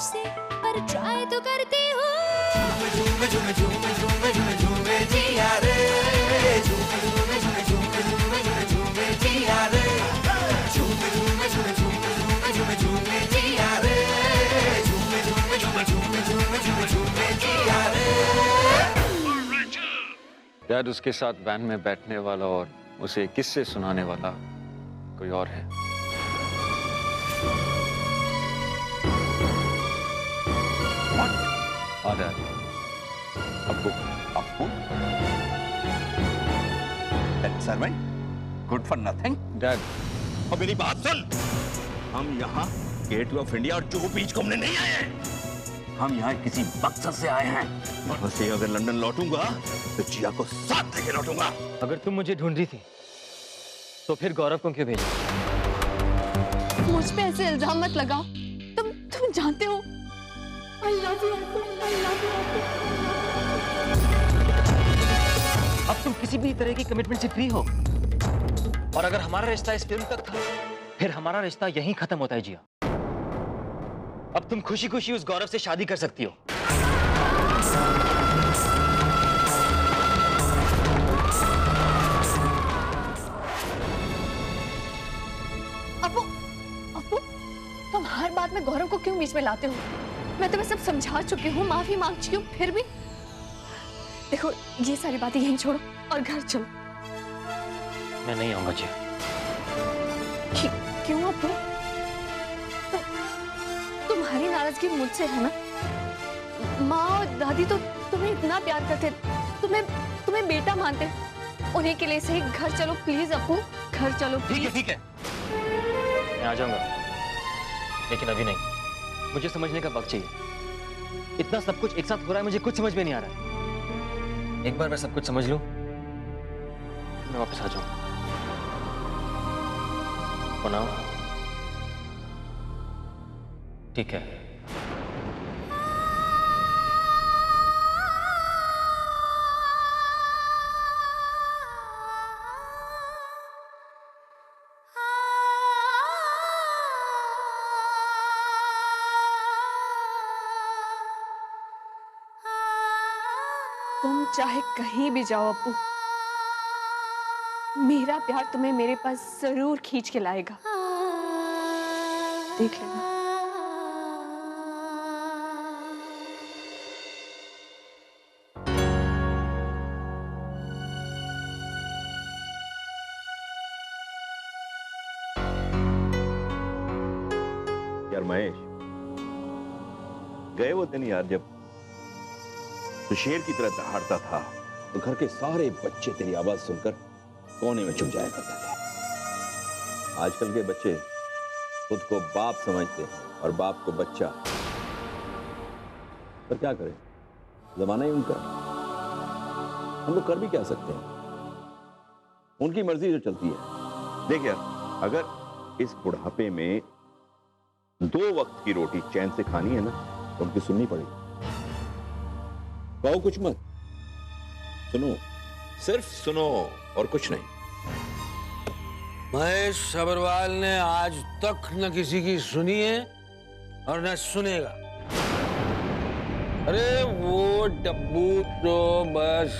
से, पर ट्राई तो करती हूँ। झूमे झूमे झूमे झूमे झूमे झूमे जिया रे, झूमे झूमे झूमे झूमे झूमे झूमे झूमे जिया रे, झूमे झूमे झूमे झूमे झूमे झूमे झूमे जिया रे, झूमे झूमे झूमे झूमे झूमे झूमे झूमे जिया रे। शायद उसके साथ वैन में बैठने वाला और उसे किस्से सुनाने वाला कोई और है। हाँ डैड। अब्बू। Appu? That servant? Good for nothing? Dad. और मेरी बात सुन, हम यहाँ गेटवे ऑफ इंडिया और जुहू बीच घूमने नहीं आए हैं। हम यहाँ किसी मकसद से आए हैं। वहाँ से अगर लंदन लौटूंगा तो जिया को साथ लेके लौटूंगा। अगर तुम मुझे ढूंढ रही थी तो फिर गौरव को क्यों भेजा? मुझ पे ऐसे इल्जाम मत लगाओ। तुम जानते हो I love you, I love you. अब तुम किसी भी तरह की कमिटमेंट से फ्री हो। और अगर हमारा रिश्ता इस फिल्म तक था, फिर हमारा रिश्ता यहीं खत्म होता है जिया। अब तुम खुशी खुशी उस गौरव से शादी कर सकती हो। अप्पू, तुम हर बात में गौरव को क्यों बीच में लाते हो? मैं तुम्हें सब समझा चुकी हूँ, माफी मांग चुकी हूँ, फिर भी देखो ये सारी बातें यहीं छोड़ो और घर चलो। मैं नहीं आऊंगा जी। क्यों अप्पू? तुम्हारी नाराजगी मुझसे है ना? माँ और दादी तो तुम्हें इतना प्यार करते, तुम्हें बेटा मानते। उन्हीं के लिए सही घर चलो प्लीज अप्पू, घर चलो। ठीक है मैं आ जाऊंगा, लेकिन अभी नहीं। मुझे समझने का वक्त चाहिए। इतना सब कुछ एक साथ हो रहा है, मुझे कुछ समझ में नहीं आ रहा है। एक बार मैं सब कुछ समझ लूं, मैं वापस आ जाऊंगा। बनाओ ठीक है। तुम चाहे कहीं भी जाओ अप्पू, मेरा प्यार तुम्हें मेरे पास जरूर खींच के लाएगा, देख लेना। यार महेश, गए वो दिन यार जब तो शेर की तरह दहाड़ता था तो घर के सारे बच्चे तेरी आवाज सुनकर कोने में छुप जाया करते थे। आजकल के बच्चे खुद को बाप समझते हैं और बाप को बच्चा। पर क्या करें, जमाना ही उनका। हम लोग कर भी क्या सकते हैं, उनकी मर्जी जो चलती है। देख यार, अगर इस बुढ़ापे में 2 वक्त की रोटी चैन से खानी है ना तो उनकी सुननी पड़ेगी। कहो कुछ मत, सुनो, सिर्फ सुनो और कुछ नहीं। महेश सब्रवाल ने आज तक न किसी की सुनी है और न सुनेगा। अरे वो डब्बू तो बस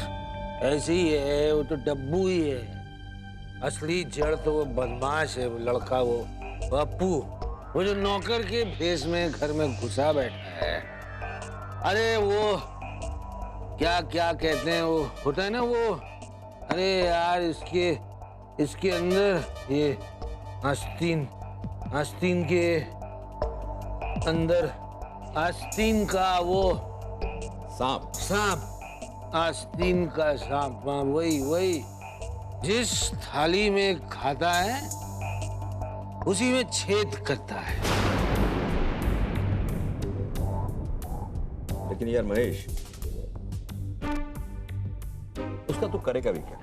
ऐसे ही है, वो तो डब्बू ही है। असली जड़ तो वो बदमाश है, वो लड़का, वो अप्पू, वो जो नौकर के भेष में घर में घुसा बैठा है। अरे वो क्या क्या कहते हैं, वो होता है ना वो, अरे यार इसके अंदर ये आस्तीन के अंदर आस्तीन का वो सांप आस्तीन का सांप, वही जिस थाली में खाता है उसी में छेद करता है। लेकिन यार महेश, उसका तो करेगा भी क्या?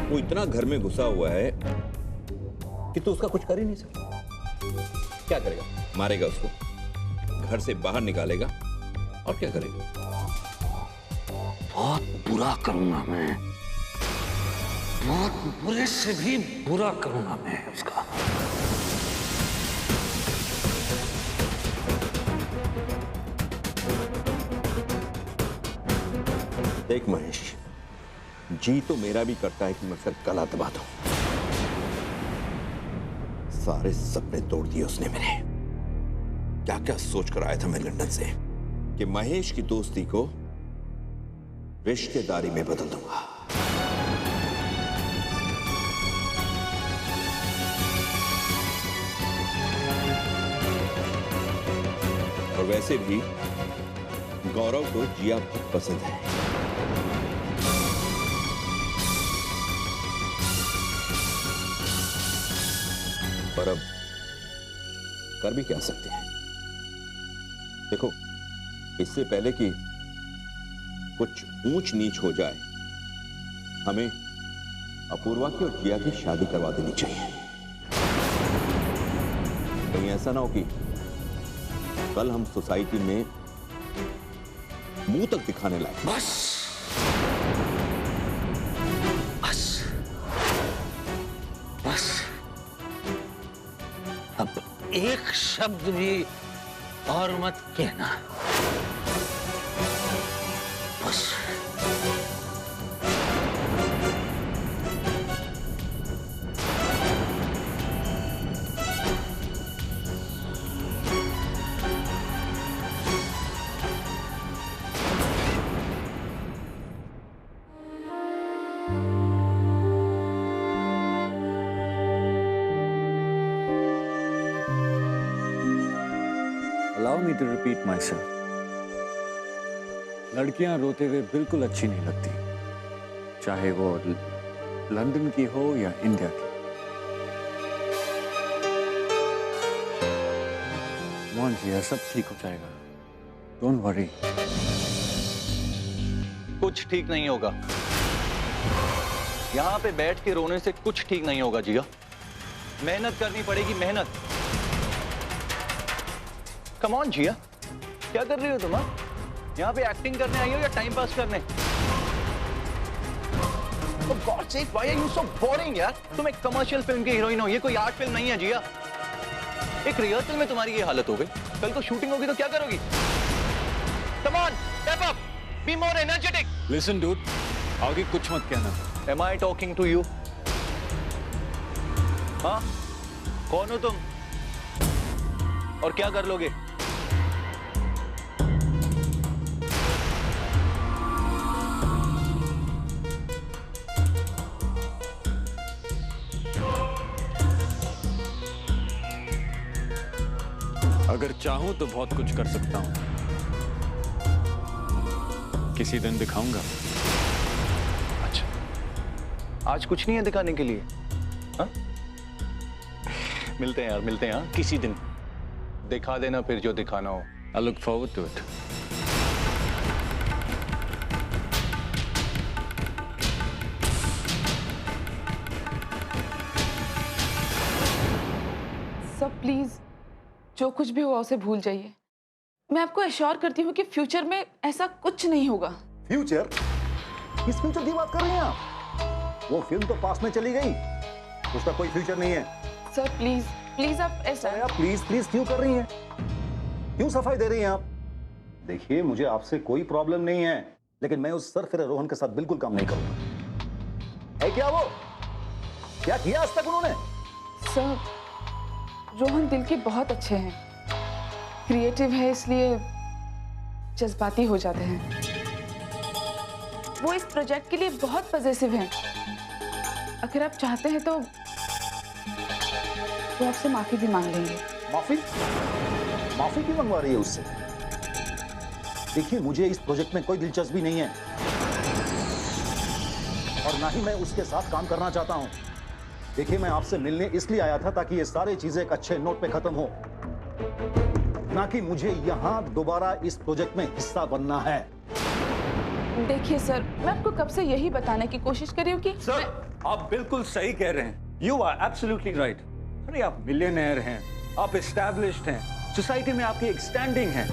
वो इतना घर में घुसा हुआ है कि तू उसका कुछ कर ही नहीं सकता। क्या करेगा? मारेगा उसको, घर से बाहर निकालेगा, और क्या करेगा? बहुत बुरा करूंगा मैं, बहुत बुरे से भी बुरा करूंगा मैं उसका। देख महेश, जी तो मेरा भी करता है कि मैं फिर गला दबा दूं। सारे सपने तोड़ दिए उसने मेरे। क्या क्या सोच कर आया था मैं लंदन से कि महेश की दोस्ती को रिश्तेदारी में बदल दूंगा। और वैसे भी गौरव को जिया बहुत पसंद है। पर अब कर भी क्या सकते हैं। देखो, इससे पहले कि कुछ ऊंच नीच हो जाए, हमें अपूर्वा की और जिया की शादी करवा देनी चाहिए। कहीं ऐसा ना हो कि कल हम सोसाइटी में मुंह तक दिखाने लायक। बस बस बस, अब एक शब्द भी और मत कहना। बस Allow me to repeat myself. लड़कियां रोते हुए बिल्कुल अच्छी नहीं लगती, चाहे वो लंदन की हो या इंडिया की। मोहन जी, सब ठीक हो जाएगा। Don't worry. कुछ ठीक नहीं होगा। यहां पे बैठ के रोने से कुछ ठीक नहीं होगा जिया। मेहनत करनी पड़ेगी, मेहनत। कम ऑन जिया, क्या कर रही हो तुम? यहाँ पे एक्टिंग करने आई हो या टाइम पास करने? For God's sake, why are you so boring यार? तुम एक कमर्शियल फिल्म की हीरोइन हो, ये कोई आर्ट फिल्म नहीं है जिया। एक रिहर्सल में तुम्हारी ये हालत हो गई, कल को शूटिंग होगी तो क्या करोगी? Come on, step up, be more energetic. Listen dude, आगे कुछ मत कहना। Am I talking to you? हाँ? कौन हो तुम? और क्या कर लोगे? अगर चाहूं तो बहुत कुछ कर सकता हूं। किसी दिन दिखाऊंगा। अच्छा, आज कुछ नहीं है दिखाने के लिए? हाँ? मिलते हैं यार, मिलते हैं। हाँ, किसी दिन दिखा देना फिर जो दिखाना हो। I look forward to it. सब प्लीज, जो कुछ भी हुआ उसे भूल जाइए। मैं आपको एश्योर करती हूँ कि फ्यूचर में ऐसा कुछ नहीं होगा। फ्यूचर? किस फ्यूचर की बात कर रही हैं आप? वो फिल्म तो पास में चली गई, उसका कोई फ्यूचर नहीं है। सर प्लीज प्लीज, आप ऐसा अरे आप प्लीज प्लीज क्यों कर रही हैं? क्यों सफाई दे रही हैं आप? देखिए, मुझे आपसे कोई प्रॉब्लम नहीं है, लेकिन मैं उस सरफिरे रोहन के साथ बिल्कुल काम नहीं करूंगा। है क्या वो? क्या किया आज तक उन्होंने? सर, रोहन दिल के बहुत अच्छे हैं, क्रिएटिव है, इसलिए जज्बाती हो जाते हैं। वो इस प्रोजेक्ट के लिए बहुत पॉजिटिव हैं। अगर आप चाहते हैं तो वो आपसे माफी भी मांग लेंगे। माफी? माफी क्यों मंगवा रही है उससे? देखिए, मुझे इस प्रोजेक्ट में कोई दिलचस्पी नहीं है और ना ही मैं उसके साथ काम करना चाहता हूं। देखिए, मैं आपसे मिलने इसलिए आया था ताकि ये सारी चीजें एक अच्छे नोट पे खत्म हो, ना कि मुझे यहां दोबारा इस प्रोजेक्ट में हिस्सा बनना है। देखिए सर, मैं आपको कब से यही बताने की कोशिश कर रही हूँ कि सर, आप बिल्कुल सही कह रहे हैं। You are absolutely right. अरे आप मिलियनेयर हैं, आप एस्टैब्लिश्ड हैं, सोसाइटी में आपकी एक स्टैंडिंग है।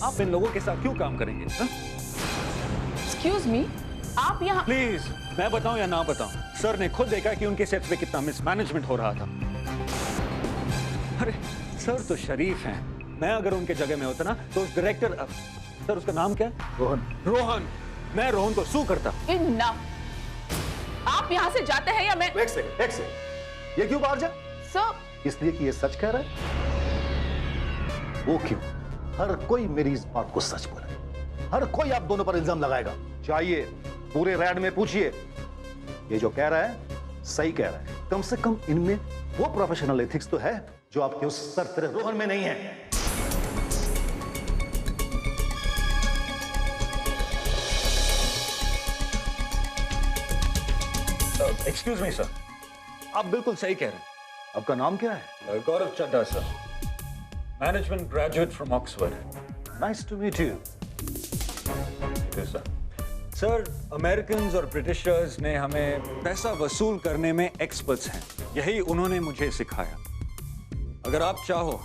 आप इन लोगों के साथ क्यों काम करेंगे? एक्सक्यूज मी, आप यहाँ प्लीज, मैं बताऊं या ना बताऊं, सर ने खुद देखा कि उनके सेट पे कितना मिसमैनेजमेंट हो रहा था। अरे सर तो शरीफ हैं, मैं अगर उनके जगह में होता ना तो उस डायरेक्टर सर उसका नाम क्या है? रोहन। रोहन। मैं रोहन को सू करता। इनफ। आप यहाँ से जाते हैं या मैं? एक सेकंड, ये क्यों बाहर जा? सर इसलिए कि ये सच कह रहा है। वो क्यों? हर कोई मेरी इस बात को सच बोले, हर कोई आप दोनों पर इल्जाम लगाएगा। चाहिए पूरे रैड में पूछिए, ये जो कह रहा है सही कह रहा है। कम से कम इनमें वो प्रोफेशनल एथिक्स तो है जो आपके उस सरफिरे रोहन में नहीं है। एक्सक्यूज मी सर, आप बिल्कुल सही कह रहे हैं। आपका नाम क्या है? Gaurav Chadha sir, management graduate from Oxford. Nice to meet you. Sir, Americans और ब्रिटिशर्स ने हमें पैसा वसूल करने में एक्सपर्ट्स हैं। यही उन्होंने मुझे सिखाया। अगर आप चाहो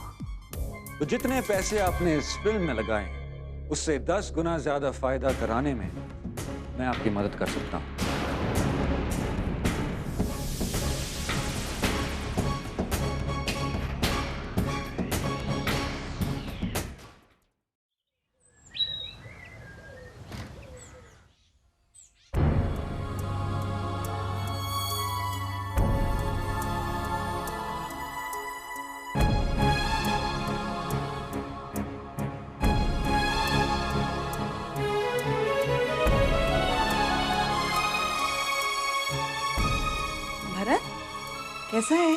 तो जितने पैसे आपने इस फिल्म में लगाए उससे 10 गुना ज्यादा फायदा कराने में मैं आपकी मदद कर सकता हूं। भरत कैसा है?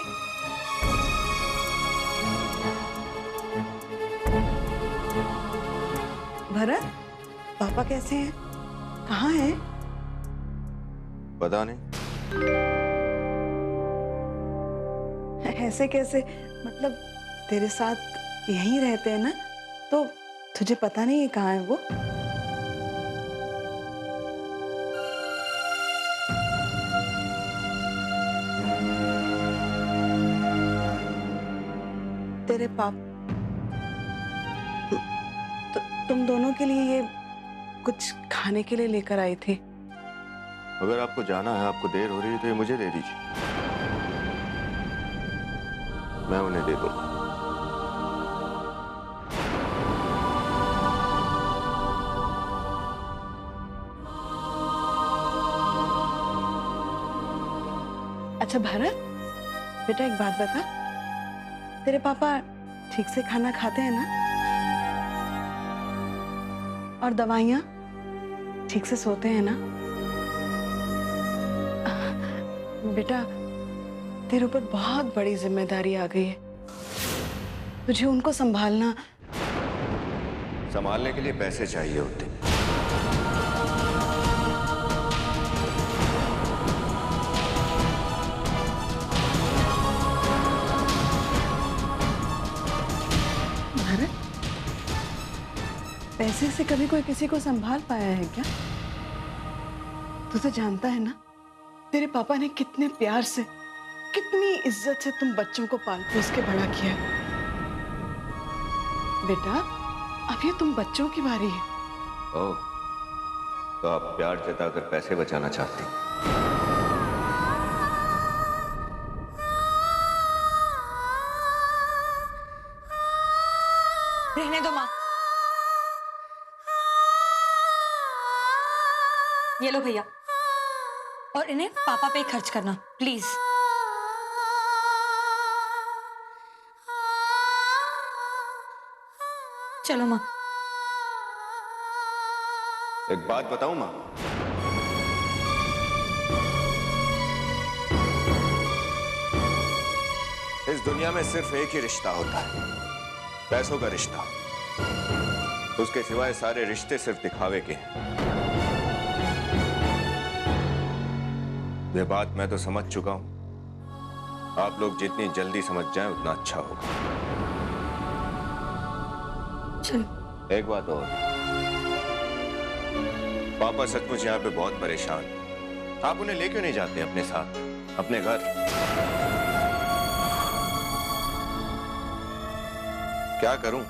भरत पापा कैसे हैं? कहाँ हैं? पता नहीं। ऐसे कैसे? मतलब तेरे साथ यहीं रहते हैं ना, तो तुझे पता नहीं है कहाँ है वो? तेरे पाप तुम दोनों के लिए ये कुछ खाने के लिए लेकर आई थी। अगर आपको जाना है, आपको देर हो रही है तो ये मुझे दे दीजिए, मैं उन्हें दे दूंगा। अच्छा भरत, बेटा एक बात बता, तेरे पापा ठीक से खाना खाते हैं ना? और दवाइयाँ ठीक से सोते हैं ना? बेटा तेरे ऊपर बहुत बड़ी जिम्मेदारी आ गई है, तुझे उनको संभालना। संभालने के लिए पैसे चाहिए होते। पैसे से कभी कोई किसी को संभाल पाया है क्या? तू तो जानता है ना, तेरे पापा ने कितने प्यार से, कितनी इज्जत से तुम बच्चों को पाल पोस के बड़ा किया। बेटा अब ये तुम बच्चों की बारी है। ओह, तो आप प्यार जताकर पैसे बचाना चाहती हैं? रहने दो माँ। ये लो भैया, और इन्हें पापा पे खर्च करना प्लीज। चलो माँ। एक बात बताऊं माँ, इस दुनिया में सिर्फ एक ही रिश्ता होता है, पैसों का रिश्ता। उसके सिवाय सारे रिश्ते सिर्फ दिखावे के हैं। यह बात मैं तो समझ चुका हूं, आप लोग जितनी जल्दी समझ जाएं उतना अच्छा होगा। चलो। एक बात और, पापा सचमुच यहाँ पे बहुत परेशान, आप उन्हें ले क्यों नहीं जाते अपने साथ, अपने घर? क्या करूं,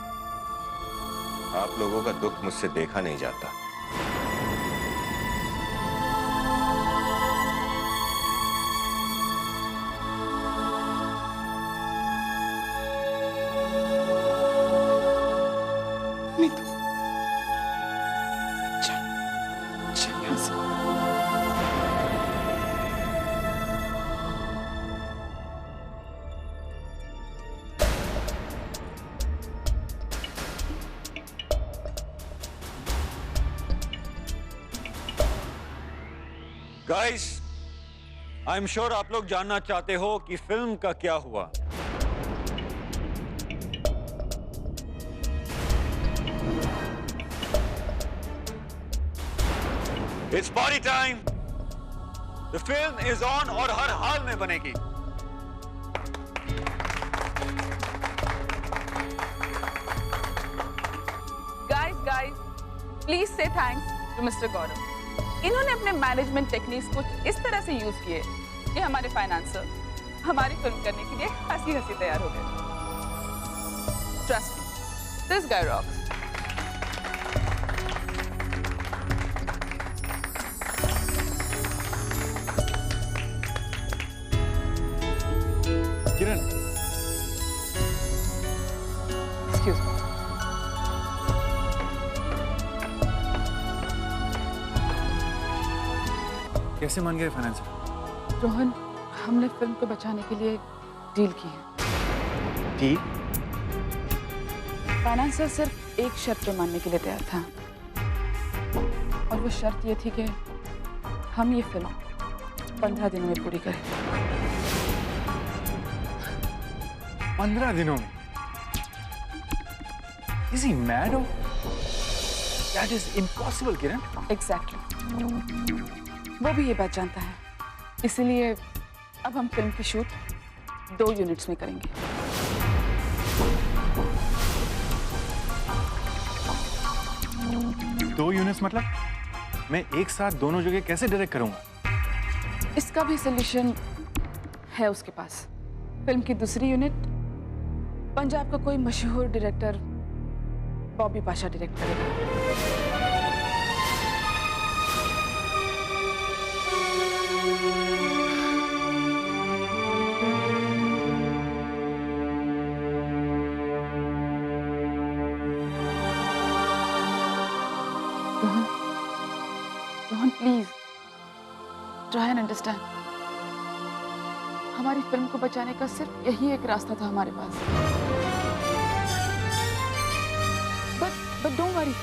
आप लोगों का दुख मुझसे देखा नहीं जाता। चल यहाँ से। गाइस, आई एम श्योर आप लोग जानना चाहते हो कि फिल्म का क्या हुआ। It's party time. The film is on और हर हाल में बनेगी। Guys, please say thanks to Mr. Gaurav. इन्होंने अपने मैनेजमेंट टेक्निक्स कुछ इस तरह से यूज किए कि हमारे फाइनेंसर हमारी फिल्म करने के लिए हंसी हंसी तैयार हो गए। Trust me, this guy rocks. Kiran, Excuse me. कैसे मान गए फाइनेंसर? रोहन, हमने फिल्म को बचाने के लिए डील की है। ठीक। फाइनेंसर सिर्फ एक शर्त पे मानने के लिए तैयार था, और वो शर्त ये थी कि हम ये फिल्म 15 दिनों में पूरी करें। 15 दिनों में? Is he mad? That is impossible, Kiran. Exactly. वो भी ये बात जानता है, इसीलिए अब हम फिल्म की शूट 2 यूनिट्स में करेंगे। दो यूनिट्स मतलब? मैं एक साथ दोनों जगह कैसे डायरेक्ट करूंगा? इसका भी सोल्यूशन है उसके पास। फिल्म की दूसरी यूनिट पंजाब का कोई मशहूर डायरेक्टर बॉबी पाशा डायरेक्ट करेगा। Rohan, please try and understand. हमारी फिल्म को बचाने का सिर्फ यही एक रास्ता था हमारे पास। बट डोंट वरी,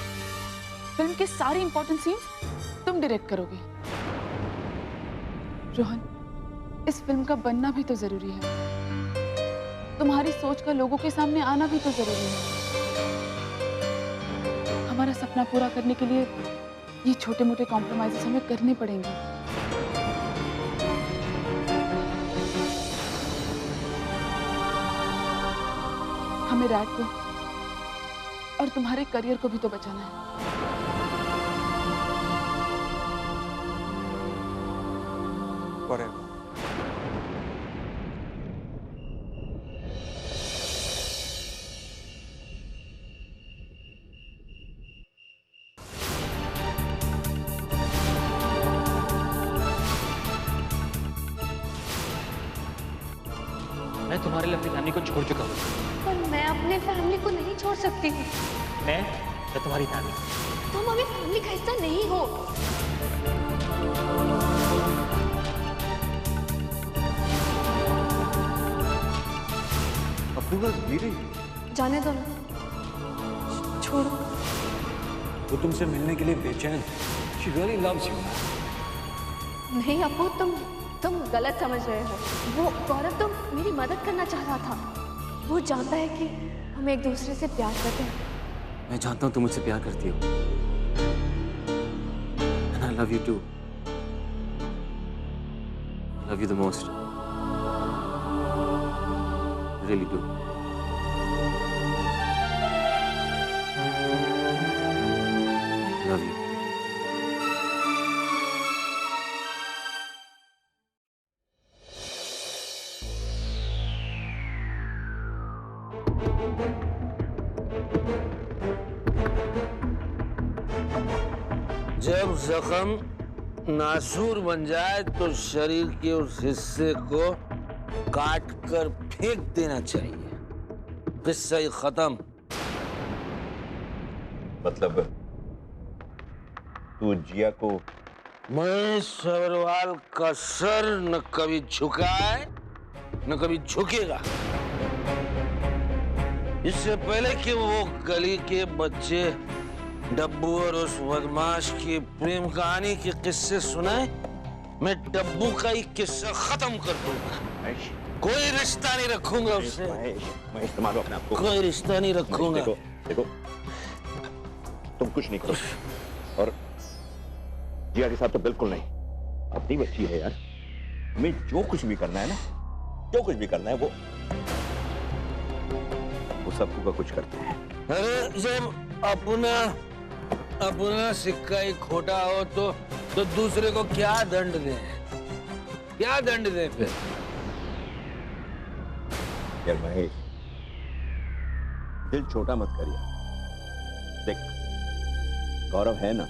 फिल्म के सारे इंपॉर्टेंट सीन्स तुम डायरेक्ट करोगे। रोहन, इस फिल्म का बनना भी तो जरूरी है, तुम्हारी सोच का लोगों के सामने आना भी तो जरूरी है। हमारा सपना पूरा करने के लिए ये छोटे मोटे कॉम्प्रोमाइजेस हमें करने पड़ेंगे। हमें रैड को और तुम्हारे करियर को भी तो बचाना है। Whatever. मैं तुम्हारे लिए अपनी फैमिली को छोड़ चुका हूँ। पर मैं अपने फैमिली को नहीं छोड़ सकती हूँ। मैं तुम्हारी फैमिली। तुम अभी फैमिली का हिस्सा नहीं हो। अपूर्वा धीरे जाने दो ना, छोड़ो। वो तुमसे मिलने के लिए बेचैन। She really loves you. नहीं अपू, तुम गलत समझ रहे हो। वो गौरव तो मेरी मदद करना चाह रहा था। वो जानता है कि हम एक दूसरे से प्यार करते हैं। मैं जानता हूँ तुम मुझसे प्यार करती हो। And I love you too. I love you the most. I really do. Love you. जब जख्म नासूर बन जाए तो शरीर के उस हिस्से को काट कर फेंक देना चाहिए। किस्सा ही खत्म। मतलब तू जिया को महेश सब्रवाल का सर न कभी झुका है न कभी झुकेगा। इससे पहले कि वो गली के बच्चे डब्बू और उस बदमाश की प्रेम कहानी के किस्से सुनाए, मैं डब्बू का ही किस्सा खत्म कर दूंगा। कोई रिश्ता नहीं रखूंगा उससे। महेश संभालो अपने आप को। कोई रिश्ता नहीं रखूंगा। देखो देखो, तुम कुछ नहीं करो और जिया के साथ तो बिल्कुल नहीं। अपनी बच्ची है यार, हमें जो कुछ भी करना है ना, जो कुछ भी करना है वो सबको का कुछ करते हैं। अरे जब अपना सिक्का ही खोटा हो तो दूसरे को क्या दंड दें? क्या दंड दें फिर? यार महेश, दिल छोटा मत करिए। देख, गौरव है ना,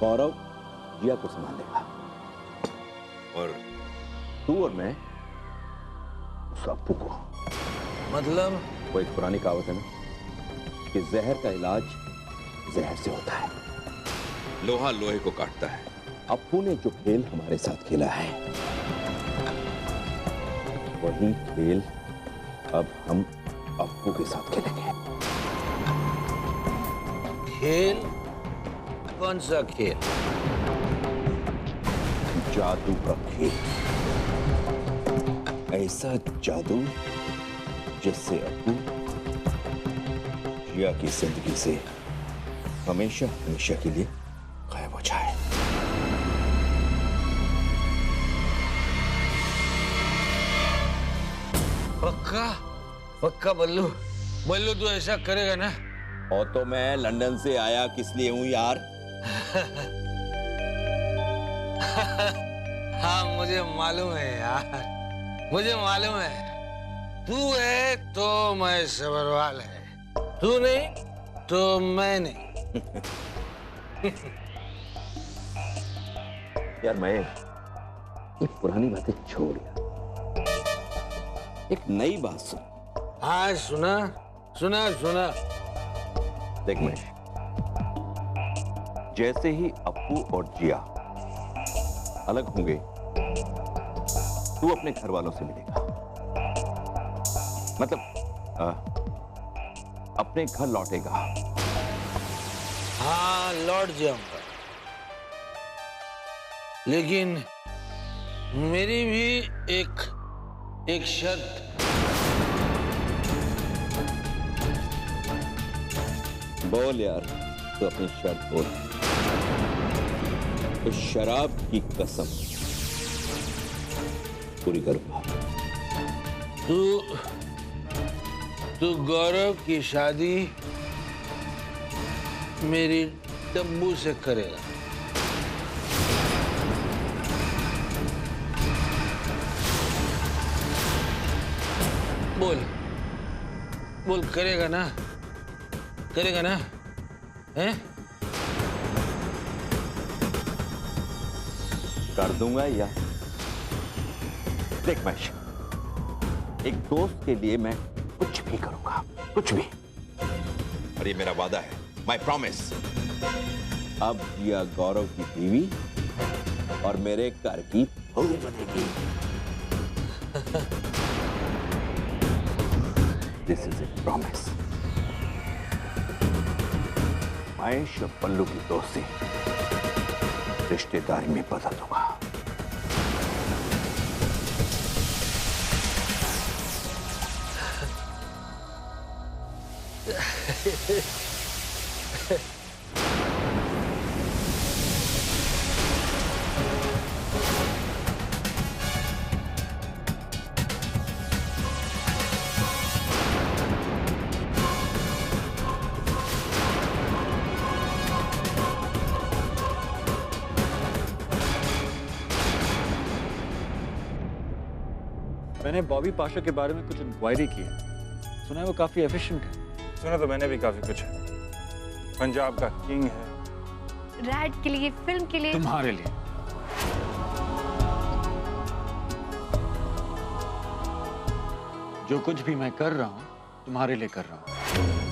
गौरव जिया को संभालेगा और तू और मैं उस अप्पू को। मतलब? वो एक पुरानी कहावत है ना कि जहर का इलाज जहर से होता है, लोहा लोहे को काटता है। अप्पू ने जो खेल हमारे साथ खेला है, वही खेल अब हम अप्पू के साथ खेलेंगे। खेल? कौन सा खेल? जादू का खेल। ऐसा जादू जिससे अप्पू जिया की जिंदगी से हमेशा हमेशा के लिए गायब हो जाए। पक्का? पक्का बल्लू? बल्लू तू ऐसा करेगा ना? और तो मैं लंदन से आया किस लिए हूं यार? हाँ मुझे मालूम है यार, मुझे मालूम है। तू है तो मैं सब्रवाल है, तू नहीं तो मैं नहीं। यार मैं ये पुरानी बातें छोड़ यार, एक नई बात सुन। हाँ सुना सुना सुना। देख महेश, जैसे ही अप्पू और जिया अलग होंगे, तू अपने घर वालों से मिलेगा। मतलब अपने घर लौटेगा। हाँ लौट जाऊंगा, लेकिन मेरी भी एक शर्त। बोल यार, तो अपनी शर्त बोल। इस शराब की कसम पूरी करूंगा। तू गौरव की शादी मेरी डब्बू से करेगा। बोल बोल, करेगा ना? करेगा ना? हैं? कर दूंगा या? देख महेश, एक दोस्त के लिए मैं कुछ भी करूंगा, कुछ भी। और ये मेरा वादा है, माय प्रॉमिस। अब जिया गौरव की बीवी और मेरे घर की बहू बनेगी। This is a promise. Mahesh और पल्लू की दोस्ती रिश्तेदारी में बदल दूंगा। मैंने बॉबी पाशा के बारे में कुछ इंक्वायरी की है, सुना है वो काफी एफिशिएंट है। सुना तो मैंने भी काफी कुछ है। पंजाब का किंग है। रैड के लिए, फिल्म के लिए, तुम्हारे लिए। जो कुछ भी मैं कर रहा हूं तुम्हारे लिए कर रहा हूं।